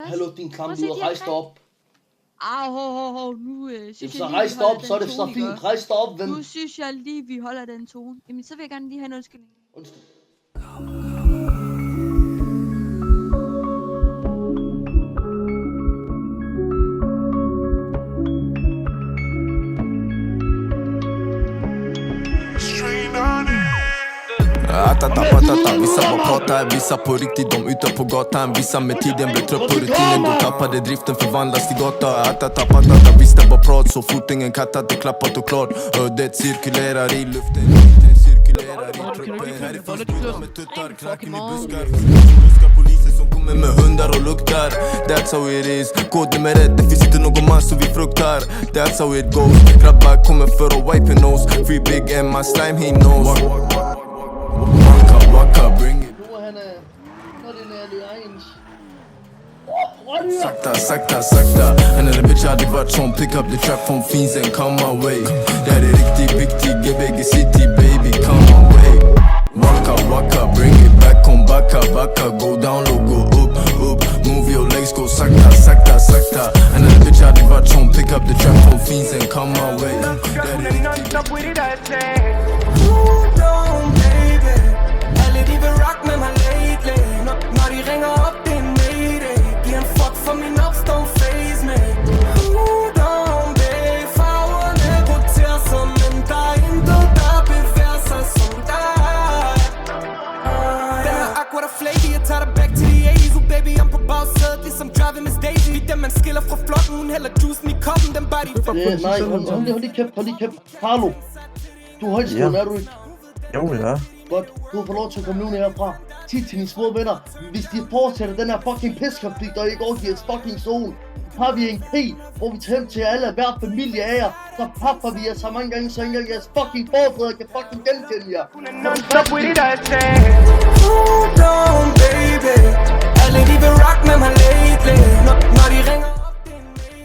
Hallo, din klamluder, rejs dig op. Nu synes Jamen, jeg så lige, rejs vi dig op, holder så er den det så tone, fint. ikke? Rejs dig op, ven. Nu synes jeg lige, vi holder den tone. Jamen, så vil jeg gerne lige have en undskyldning. Undskyld. Atata patata, vissa bara pratar, vissa på riktigt, de ute på gatan. Vissa med tiden blir trött på rutinen, då tappade driften förvandlas till gata. Atata patata, visst det bara prat, så fort ingen katt att det klappat och klart. Ödet cirkulerar i luften, tiden cirkulerar i truppen. Härifrån sprutar med tuttar, knacken i buskar. Buskar poliser som kommer med hundar och luktar. That's how it is, kod nummer 1, det finns inte någon man som vi fruktar. That's how it goes, grabbar kommer för att wipe your nose. Free Big M, my slime he knows. Waka, bring it. Nu er han, når det er alliance. Sakta. Han är en bitch, hade varit som pick up the track from fiends and come my way. Det här är riktigt viktigt, Gbg City baby, come my way. Waka, bring it back, kom backa, go down low, go up. Move your legs, go sakta. Han är en bitch, hade varit som pick up the track from fiends and come my way. Det här är riktigt viktigt. Rock med mig lately Når de ringer op, det er mayday Giv en fuck for min ups, don't faze me Don't babe Farverne roterer som en der er intet, der bevæger sig som dig Den er aqua, der flaky Jeg tager dig back to the 80's Oh baby, I'm på bagsædet Ligesom driving Miss Daisy Vi dem man skiller fra flokken Hun hælder juicen i koppen Den bare de Nej, hold lige kæft Carlo, du er højtstående, er du ikke? Jo, ja. Godt, du får lov til at komme nu herfra. Tid til dine små venner. Hvis de fortsætter den her fucking piskonflikt og ikke overgiver et fucking sol, så har vi en krig, hvor vi tager hjem til alle hver familie af jer. Så papper vi jer så mange gange, så engang jeres fucking forfædre kan fucking genkende jer. Non-stop with it, I say Hold on, baby